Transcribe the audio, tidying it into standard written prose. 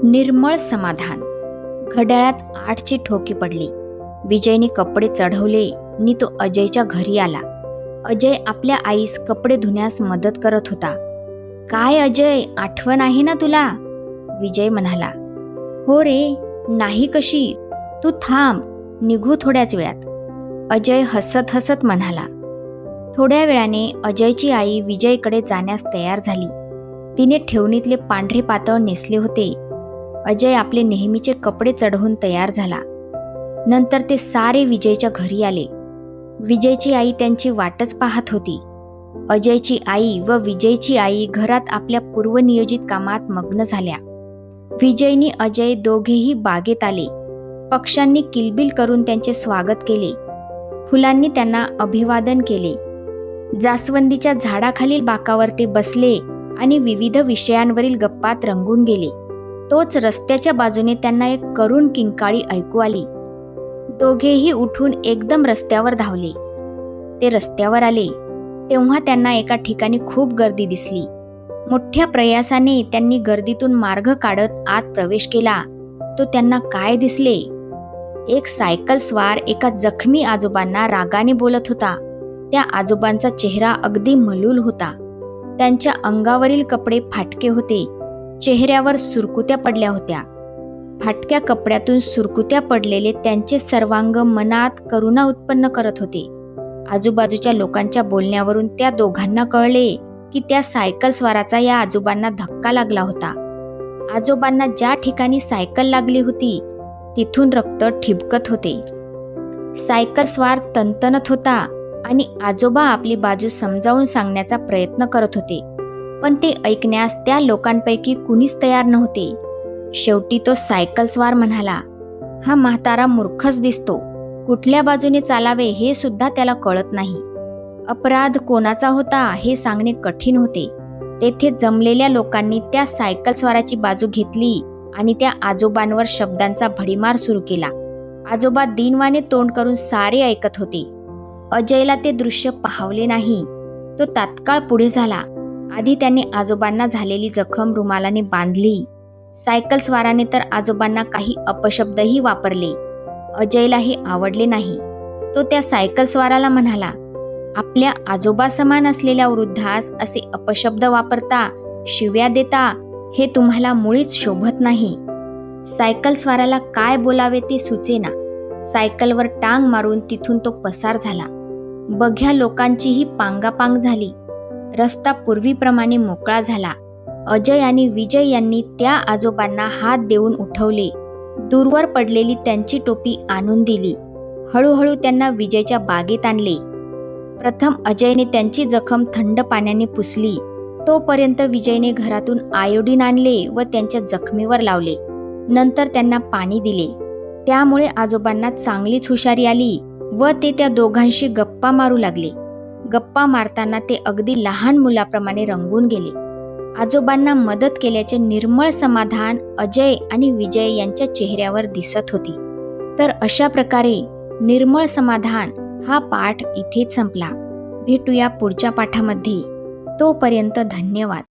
निर्मळ समाधान. घड्याळात 8ची ठोकी पडली. विजयने कपडे चढवले नि तो अजयच्या घरी आला. अजय आपल्या आईस कपडे धुण्यास मदत करत होता. काय अजय, आठवण आहे ना तुला? विजय म्हणाला. हो रे, नाही कशी. तू थांब, निघू थोड्याच वेळात. अजय हसत हसत म्हणाला. थोड्या वेळाने अजयची आई विजयकडे जाण्यास तयार झाली. तिने ठेवणीतले पांढरे पातळ नेसले होते. अजय आपले नेहमीचे कपडे चढवून तयार झाला. नंतर ते सारे विजयच्या घरी आले. विजयची आई त्यांची वाटच पाहत होती. अजयची आई व विजयची आई घरात आपल्या पूर्वनियोजित कामात मग्न झाल्या. विजयनी अजय दोघेही बागेत आले. पक्ष्यांनी किलबिल करून त्यांचे स्वागत केले. फुलांनी त्यांना अभिवादन केले. जास्वंदीच्या झाडाखालील बाकावर ते बसले आणि विविध विषयांवरील गप्पात रंगून गेले. तोच रस्त्याच्या बाजूने त्यांना एक करुण किंकाळी ऐकू आली. दोघेही उठून एकदम रस्त्यावर धावले. ते रस्त्यावर आले तेव्हा त्यांना एका ठिकाणी खूप गर्दी दिसली. मोठ्या प्रयासाने त्यांनी गर्दीतून मार्ग काढत आत प्रवेश केला. तो त्यांना काय दिसले? एक सायकल स्वार एका जखमी आजोबांना रागाने बोलत होता. त्या आजोबांचा चेहरा अगदी मलूल होता. त्यांच्या अंगावरील कपडे फाटके होते. चेहऱ्यावर सुरकुत्या पडल्या होत्या. फाटक्या कपड्यातून सुरकुत्या पडलेले त्यांचे सर्वांग मनात करुणा उत्पन्न करत होते. आजूबाजूच्या लोकांच्या बोलण्यावरून त्या दोघांना कळले की त्या सायकल स्वाराचा या आजोबांना धक्का लागला होता. आजोबांना ज्या ठिकाणी सायकल लागली होती तिथून रक्त ठिबकत होते. सायकल स्वार तणतणत होता आणि आजोबा आपली बाजू समजावून सांगण्याचा प्रयत्न करत होते, पण ते ऐकण्यास त्या लोकांपैकी कुणीच तयार नव्हते. शेवटी तो सायकल स्वार म्हणाला, हा म्हातारा मूर्खच दिसतो. कुठल्या बाजूने चालावे हे सुद्धा त्याला कळत नाही. अपराध कोणाचा होता हे सांगणे कठीण होते. तेथे जमलेल्या लोकांनी त्या सायकल स्वाराची बाजू घेतली आणि त्या आजोबांवर शब्दांचा भडीमार सुरू केला. आजोबा दीनवाने तोंड करून सारे ऐकत होते. अजयला ते दृश्य पाहवले नाही. तो तात्काळ पुढे झाला. आधी त्याने आजोबांना झालेली जखम रुमालाने बांधली. सायकल स्वाराने तर आजोबांना काही अपशब्दही वापरले. अजयला हे आवडले नाही. तो त्या सायकल स्वाराला म्हणाला, आपल्या आजोबा समान असलेल्या वृद्धास असे अपशब्द वापरता, शिव्या देता, हे तुम्हाला मुळीच शोभत नाही. सायकल स्वाराला काय बोलावे ते सुचेना. सायकलवर टांग मारून तिथून तो पसार झाला. बघ्या लोकांचीही पांगापांग झाली. रस्ता पूर्वीप्रमाणे मोकळा झाला. अजय आणि विजय यांनी त्या आजोबांना हात देऊन उठवले. दूरवर पडलेली त्यांची टोपी आणून दिली. हळूहळू त्यांना विजयच्या बागेत आणले. प्रथम अजयने त्यांची जखम थंड पाण्याने पुसली. तोपर्यंत विजयने घरातून आयोडीन आणले व त्यांच्या जखमेवर लावले. नंतर त्यांना पाणी दिले. त्यामुळे आजोबांना चांगलीच हुशारी आली व ते त्या दोघांशी गप्पा मारू लागले. गप्पा मारताना ते अगदी लहान मुलाप्रमाणे रंगून गेले. आजोबांना मदत केल्याचे निर्मळ समाधान अजय आणि विजय यांच्या चेहऱ्यावर दिसत होते. तर अशा प्रकारे निर्मळ समाधान हा पाठ इथेच संपला. भेटूया पुढच्या पाठामध्ये. तोपर्यंत धन्यवाद.